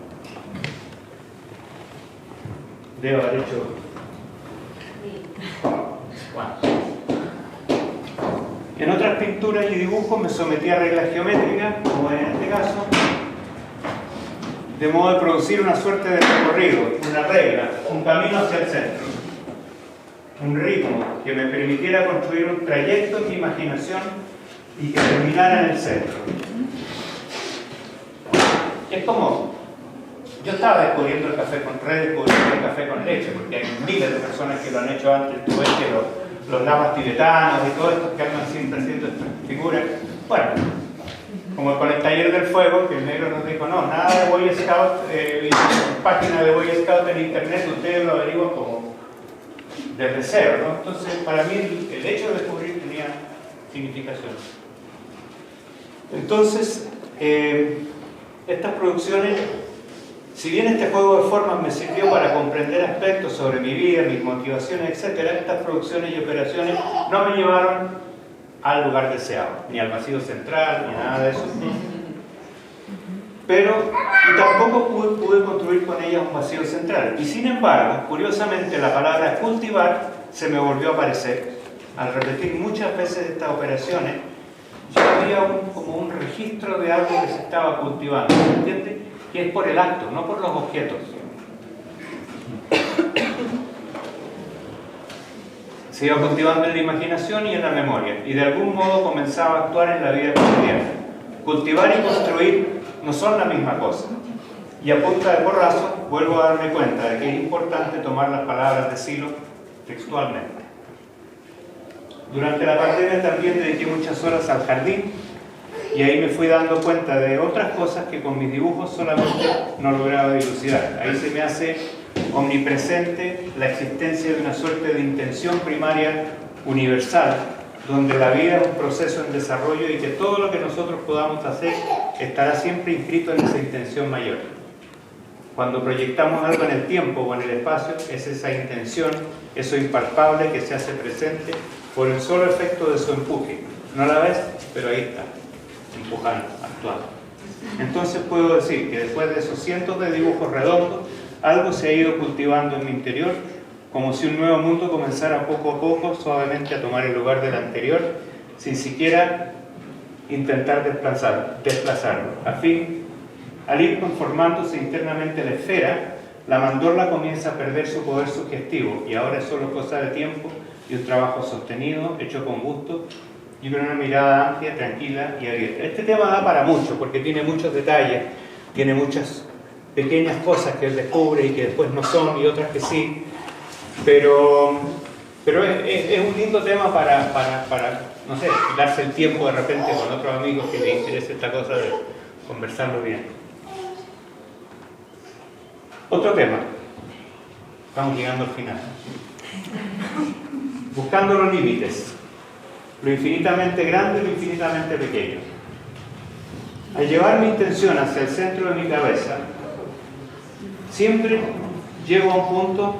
Debo haber hecho... Bueno. En otras pinturas y dibujos me sometí a reglas geométricas, como en este caso, de modo de producir una suerte de recorrido, una regla, un camino hacia el centro, un ritmo que me permitiera construir un trayecto en mi imaginación y que terminara en el centro. Es como, yo estaba redescubriendo el café con leche, porque hay miles de personas que lo han hecho antes. Tú ves que los lamas tibetanos y todos estos que andan siempre haciendo estas figuras. Bueno, como con el taller del fuego, que el negro nos dijo, no, nada de Boy Scout, página de Boy Scout en internet, ustedes lo averiguan como desde cero, ¿no? Entonces, para mí el hecho de descubrir tenía significación. Entonces, estas producciones, si bien este juego de formas me sirvió para comprender aspectos sobre mi vida, mis motivaciones, etc., estas producciones y operaciones no me llevaron al lugar deseado, ni al vacío central, ni nada de eso. Pero, y tampoco pude construir con ellas un vacío central. Y sin embargo, curiosamente, la palabra cultivar se me volvió a aparecer. Al repetir muchas veces estas operaciones, yo había como un registro de algo que se estaba cultivando, ¿se entiende? Que es por el acto, no por los objetos. Se iba cultivando en la imaginación y en la memoria, y de algún modo comenzaba a actuar en la vida cotidiana. Cultivar y construir no son la misma cosa. Y a punta de porrazo vuelvo a darme cuenta de que es importante tomar las palabras de Silo textualmente. Durante la pandemia también dediqué muchas horas al jardín, y ahí me fui dando cuenta de otras cosas que con mis dibujos solamente no lograba dilucidar. Ahí se me hace omnipresente la existencia de una suerte de intención primaria universal, donde la vida es un proceso en desarrollo y que todo lo que nosotros podamos hacer estará siempre inscrito en esa intención mayor. Cuando proyectamos algo en el tiempo o en el espacio, es esa intención, eso impalpable que se hace presente por el solo efecto de su empuje. No la ves, pero ahí está, empujando, actuando. Entonces puedo decir que después de esos cientos de dibujos redondos, algo se ha ido cultivando en mi interior, como si un nuevo mundo comenzara poco a poco, suavemente a tomar el lugar del anterior, sin siquiera intentar desplazarlo. Al ir conformándose internamente la esfera, la mandorla comienza a perder su poder sugestivo, y ahora es solo cosa de tiempo y un trabajo sostenido, hecho con gusto y con una mirada amplia, tranquila y abierta. Este tema da para mucho, porque tiene muchos detalles, tiene muchas pequeñas cosas que él descubre y que después no son, y otras que sí, pero es un lindo tema para, no sé, darse el tiempo de repente con otros amigos que les interese esta cosa de conversarlo bien. Otro tema, estamos llegando al final. Buscando los límites, lo infinitamente grande y lo infinitamente pequeño. Al llevar mi intención hacia el centro de mi cabeza, siempre llego a un punto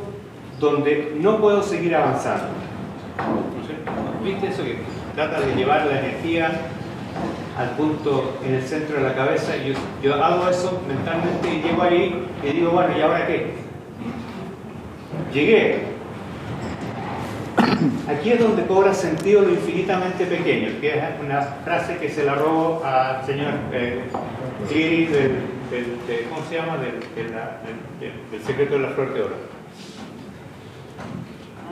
donde no puedo seguir avanzando. ¿Viste eso que trata de llevar la energía al punto en el centro de la cabeza? Yo hago eso mentalmente y llego ahí y digo, bueno, ¿y ahora qué? Llegué. Aquí es donde cobra sentido lo infinitamente pequeño, que es una frase que se la robo al señor Cleary ¿cómo se llama? Del secreto de la flor de oro.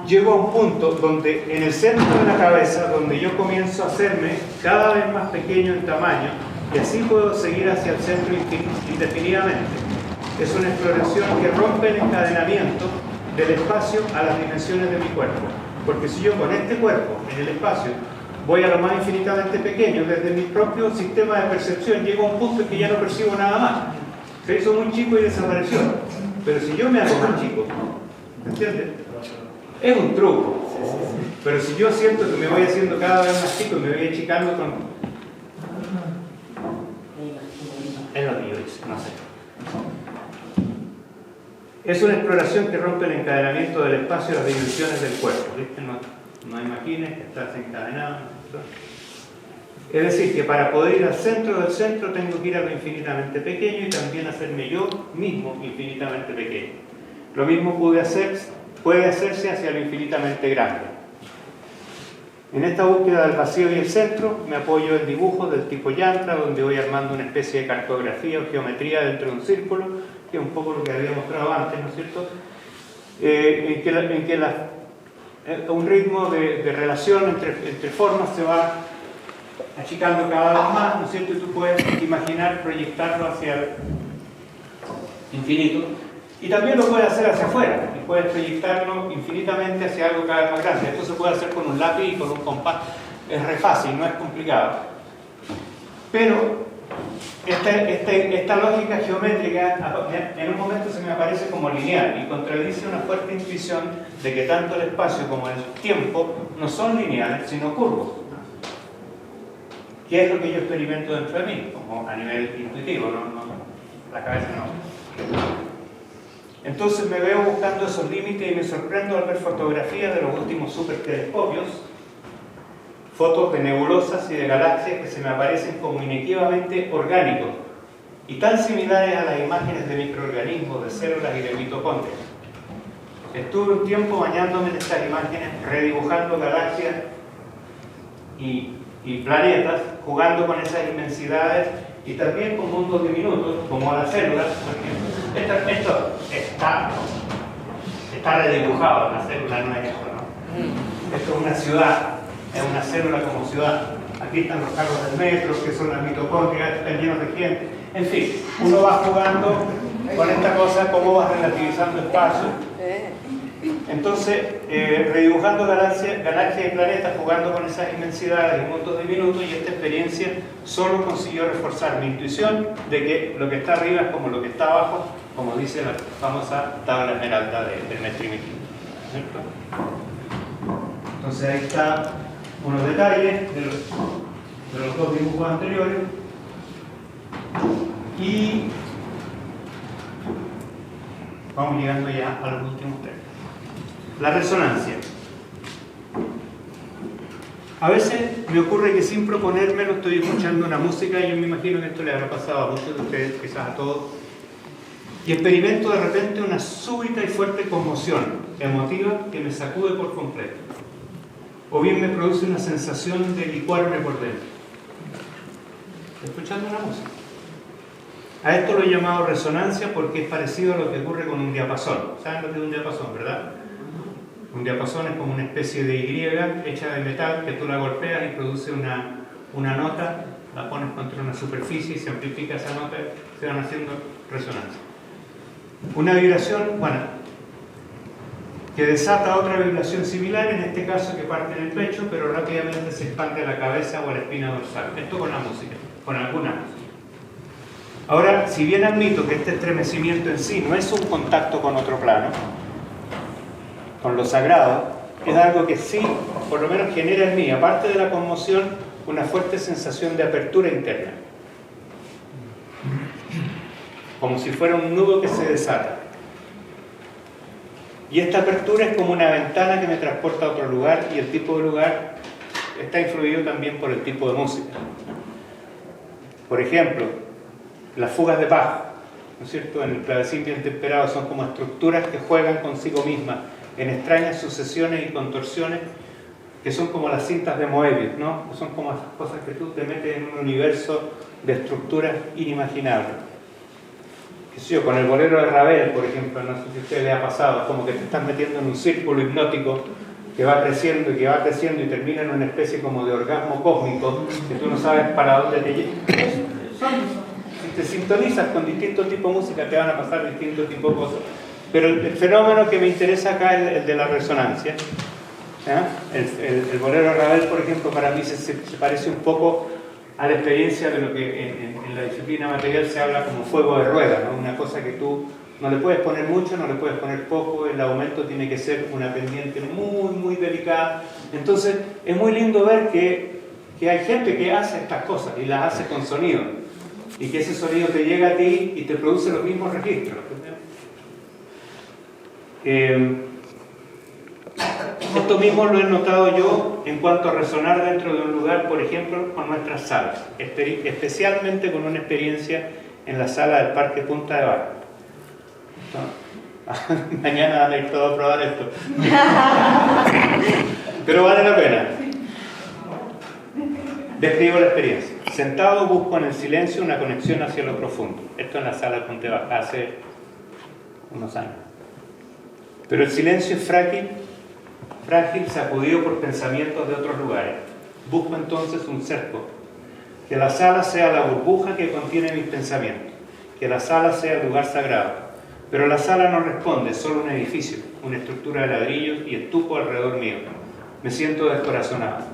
Llego a un punto donde en el centro de la cabeza, donde yo comienzo a hacerme cada vez más pequeño en tamaño, y así puedo seguir hacia el centro indefinidamente. Es una exploración que rompe el encadenamiento del espacio a las dimensiones de mi cuerpo. Porque si yo con este cuerpo en el espacio voy a lo más infinitamente pequeño, desde mi propio sistema de percepción llego a un punto en que ya no percibo nada más. Se hizo muy chico y desapareció. Pero si yo me hago más chico, ¿entiendes? Es un truco. Pero si yo siento que me voy haciendo cada vez más chico y me voy achicando con... Es lo que yo hice, no sé. Es una exploración que rompe el encadenamiento del espacio y las dimensiones del cuerpo. ¿Viste? No imagines que estás encadenado. Es decir, que para poder ir al centro del centro tengo que ir a lo infinitamente pequeño y también hacerme yo mismo infinitamente pequeño. Lo mismo puede hacerse hacia lo infinitamente grande. En esta búsqueda del vacío y el centro me apoyo en dibujos del tipo yantra, donde voy armando una especie de cartografía o geometría dentro de un círculo, que es un poco lo que había mostrado antes, ¿no es cierto? En que un ritmo de relación entre formas se va achicando cada vez más, ¿no es cierto? Y tú puedes imaginar proyectarlo hacia infinito, y también lo puedes hacer hacia afuera, y puedes proyectarlo infinitamente hacia algo cada vez más grande. Esto se puede hacer con un lápiz y con un compás, es re fácil, no es complicado. Pero esta lógica geométrica en un momento se me aparece como lineal y contradice una fuerte intuición de que tanto el espacio como el tiempo no son lineales, sino curvos. ¿Qué es lo que yo experimento dentro de mí? Como a nivel intuitivo, la cabeza no. Entonces me veo buscando esos límites y me sorprendo al ver fotografías de los últimos supertelescopios, fotos de nebulosas y de galaxias que se me aparecen como inequívocamente orgánicos y tan similares a las imágenes de microorganismos, de células y de mitocondrias. Estuve un tiempo bañándome en estas imágenes, redibujando galaxias y planetas, jugando con esas inmensidades y también con mundos diminutos, como las células, porque esto está redibujado, la célula no es esto, ¿no? Esto es una ciudad, es una célula como ciudad. Aquí están los carros del metro, que son las mitocondrias, están llenos de gente. En fin, uno va jugando con esta cosa, cómo va relativizando espacio. Entonces, redibujando galaxias y planetas, jugando con esas inmensidades y mundos diminutos, y esta experiencia solo consiguió reforzar mi intuición de que lo que está arriba es como lo que está abajo, como dice la famosa tabla esmeralda del Mestre-Miki. Entonces ahí está unos detalles de los dos dibujos anteriores y vamos llegando ya a los últimos tres. La resonancia. A veces me ocurre que sin proponérmelo estoy escuchando una música y yo me imagino que esto le habrá pasado a muchos de ustedes, quizás a todos, y experimento de repente una súbita y fuerte conmoción emotiva que me sacude por completo. O bien me produce una sensación de licuarme por dentro. Escuchando una música. A esto lo he llamado resonancia porque es parecido a lo que ocurre con un diapasón. ¿Saben lo que es un diapasón, verdad? Un diapasón es como una especie de Y hecha de metal que tú la golpeas y produce una nota, la pones contra una superficie y se amplifica esa nota, se van haciendo resonancia. Una vibración, que desata otra vibración similar, en este caso que parte en el pecho, pero rápidamente se expande a la cabeza o a la espina dorsal. Esto con la música, con alguna música. Ahora, si bien admito que este estremecimiento en sí no es un contacto con otro plano, con lo sagrado, es algo que sí, por lo menos genera en mí, aparte de la conmoción, una fuerte sensación de apertura interna. Como si fuera un nudo que se desata. Y esta apertura es como una ventana que me transporta a otro lugar, y el tipo de lugar está influido también por el tipo de música. Por ejemplo, las fugas de Bach, ¿no es cierto?, en el clavecín bien temperado son como estructuras que juegan consigo mismas en extrañas sucesiones y contorsiones que son como las cintas de Moebius, ¿no? Son como esas cosas que tú te metes en un universo de estructuras inimaginables. ¿Qué sé yo? Con el bolero de Ravel, por ejemplo, no sé si a usted le ha pasado, es como que te estás metiendo en un círculo hipnótico que va creciendo y que va creciendo y termina en una especie como de orgasmo cósmico que tú no sabes para dónde te lleva. Si te sintonizas con distintos tipos de música te van a pasar distintos tipos de cosas. Pero el fenómeno que me interesa acá es el de la resonancia. El bolero de Ravel, por ejemplo, para mí se parece un poco a la experiencia de lo que en la disciplina material se habla como fuego de rueda, ¿no? Una cosa que tú no le puedes poner mucho, no le puedes poner poco, el aumento tiene que ser una pendiente muy, muy delicada. Entonces, es muy lindo ver que hay gente que hace estas cosas y las hace con sonido, y que ese sonido te llega a ti y te produce los mismos registros. Esto mismo lo he notado yo en cuanto a resonar dentro de un lugar, por ejemplo, con nuestras salas, especialmente con una experiencia en la sala del Parque Punta de Bar. Mañana van a ir todos a probar esto. Pero vale la pena. Describo la experiencia. Sentado busco en el silencio una conexión hacia lo profundo. Esto en la sala del Punta de Bar, hace unos años. Pero el silencio es frágil, sacudido por pensamientos de otros lugares. Busco entonces un cerco, que la sala sea la burbuja que contiene mis pensamientos, que la sala sea el lugar sagrado. Pero la sala no responde, es solo un edificio, una estructura de ladrillos y estuco alrededor mío. Me siento descorazonado.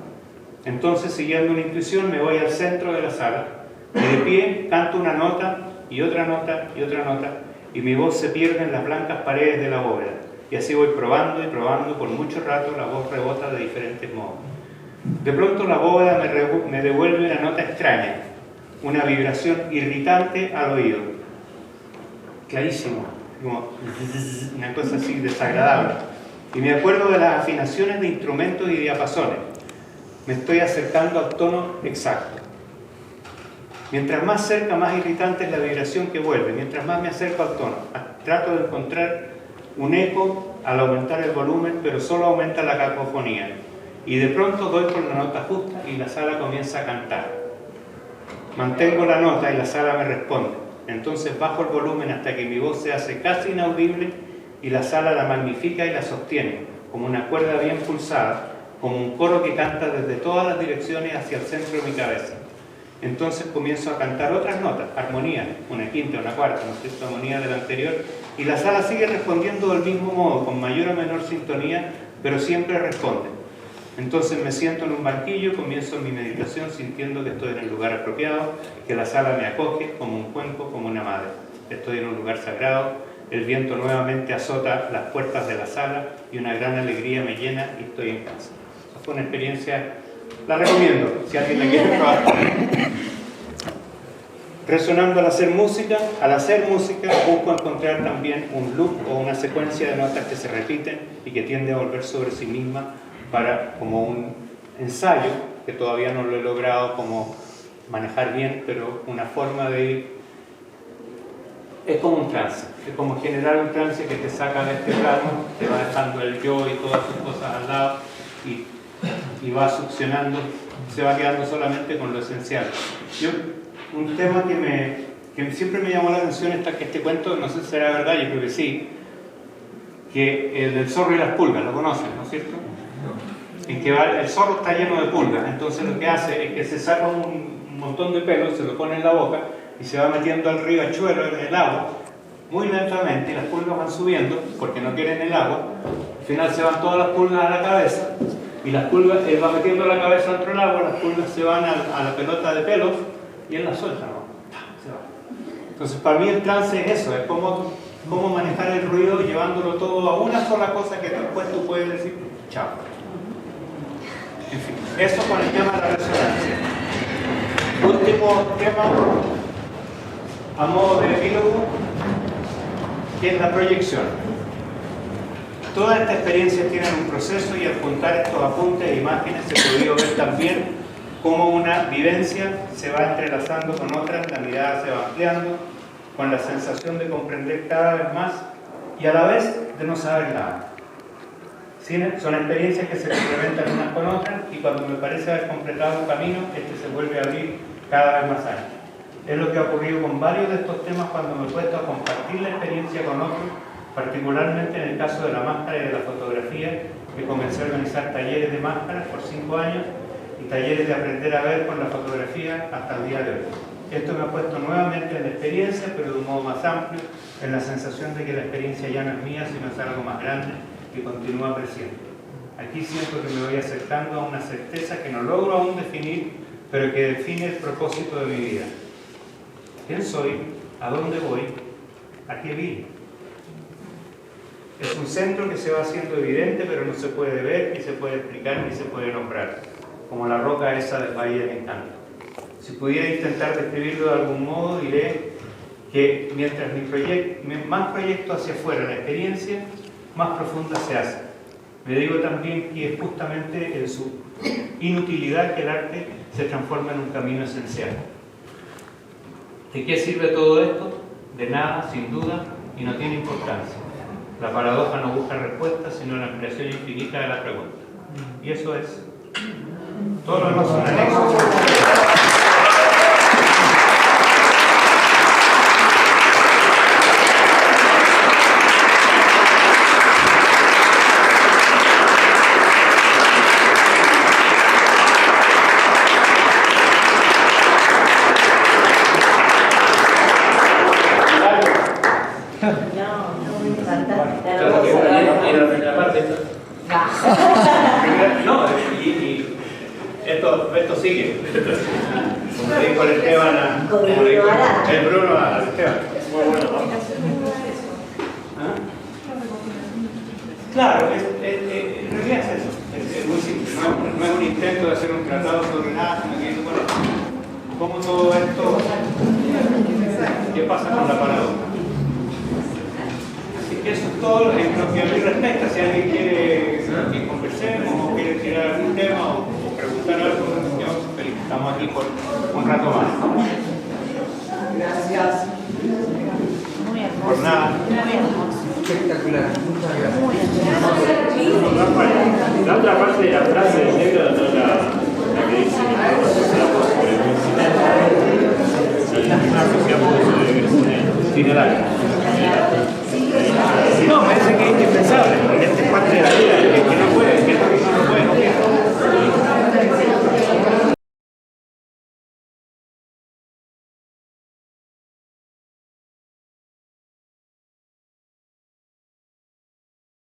Entonces, siguiendo una intuición, me voy al centro de la sala y de pie canto una nota y otra nota y otra nota, y mi voz se pierde en las blancas paredes de la bóveda. Y así voy probando y probando, por mucho rato la voz rebota de diferentes modos. De pronto la bóveda me devuelve una nota extraña, una vibración irritante al oído. Clarísimo, como una cosa así desagradable. Y me acuerdo de las afinaciones de instrumentos y diapasones. Me estoy acercando al tono exacto. Mientras más cerca, más irritante es la vibración que vuelve. Mientras más me acerco al tono, trato de encontrar un eco al aumentar el volumen, pero solo aumenta la cacofonía. Y de pronto doy con la nota justa y la sala comienza a cantar. Mantengo la nota y la sala me responde. Entonces bajo el volumen hasta que mi voz se hace casi inaudible y la sala la magnifica y la sostiene, como una cuerda bien pulsada, como un coro que canta desde todas las direcciones hacia el centro de mi cabeza. Entonces comienzo a cantar otras notas, armonías, una quinta, una cuarta, no sé, armonía de la anterior, y la sala sigue respondiendo del mismo modo, con mayor o menor sintonía, pero siempre responde. Entonces me siento en un banquillo, comienzo mi meditación sintiendo que estoy en el lugar apropiado, que la sala me acoge como un cuenco, como una madre. Estoy en un lugar sagrado, el viento nuevamente azota las puertas de la sala y una gran alegría me llena y estoy en casa. Esa fue una experiencia, la recomiendo, si alguien la quiere probar. Resonando al hacer música busco encontrar también un loop o una secuencia de notas que se repiten y que tiende a volver sobre sí misma como un ensayo, que todavía no lo he logrado como manejar bien, pero una forma de ir. Es como un trance, es como generar un trance que te saca de este plano, te va dejando el yo y todas sus cosas al lado y va succionando, se va quedando solamente con lo esencial. Un tema que siempre me llamó la atención este cuento, no sé si será verdad, yo creo que sí, que el del zorro y las pulgas, lo conocen, ¿no es cierto? En que el zorro está lleno de pulgas, entonces lo que hace es que se saca un montón de pelo, se lo pone en la boca y se va metiendo al riachuelo en el agua muy lentamente, y las pulgas van subiendo porque no quieren el agua. Al final se van todas las pulgas a la cabeza y las pulgas, él va metiendo la cabeza dentro del agua, las pulgas se van a la pelota de pelos y él la suelta, ¿no? Se va. Entonces para mí el trance es eso, es cómo manejar el ruido llevándolo todo a una sola cosa que después tú puedes decir chao. En fin, eso con el tema de la resonancia. Último tema, a modo de epílogo, que es la proyección. Todas estas experiencias tienen un proceso y al juntar estos apuntes e imágenes se ha podido ver también cómo una vivencia se va entrelazando con otras, la mirada se va ampliando, con la sensación de comprender cada vez más y a la vez de no saber nada. Son experiencias que se complementan unas con otras y cuando me parece haber completado un camino, este se vuelve a abrir cada vez más ancho. Es lo que ha ocurrido con varios de estos temas cuando me he puesto a compartir la experiencia con otros, particularmente en el caso de la máscara y de la fotografía, que comencé a organizar talleres de máscaras por 5 años y talleres de aprender a ver con la fotografía hasta el día de hoy. Esto me ha puesto nuevamente en la experiencia, pero de un modo más amplio, en la sensación de que la experiencia ya no es mía, sino es algo más grande que continúa creciendo. Aquí siento que me voy acercando a una certeza que no logro aún definir, pero que define el propósito de mi vida. ¿Quién soy? ¿A dónde voy? ¿A qué vine? Es un centro que se va haciendo evidente, pero no se puede ver, ni se puede explicar, ni se puede nombrar, como la roca esa del Valle del Encanto. Si pudiera intentar describirlo de algún modo, diré que mientras más proyecto hacia afuera la experiencia, más profunda se hace. Me digo también que es justamente en su inutilidad que el arte se transforma en un camino esencial. ¿De qué sirve todo esto? De nada, sin duda, y no tiene importancia. La paradoja no busca respuestas, sino la ampliación infinita de la pregunta. Y eso es. Todo lo demás son anexos. Esto sigue. Como le dijo el Esteban, como le dijo el Bruno al Esteban. Muy bueno, ¿no? ¿Ah? Claro, en realidad es eso. Es muy simple. No es un intento de hacer un tratado sobre nada, sino que bueno, cómo todo esto, qué pasa con la paradoja. Así que eso es todo en lo que a mí respecta. Si alguien quiere que conversemos o quiere tirar algún tema o preguntar algo, yo feliz. Estamos aquí por un rato más. Gracias. Muy hermoso. Por nada. Muy hermoso. Espectacular, muchas gracias. Muy hermoso. La otra parte de la frase del negro no la que dice que no se la puedo sobre el crecimiento. Sí, una sociedad sobre el crecimiento. Tiene la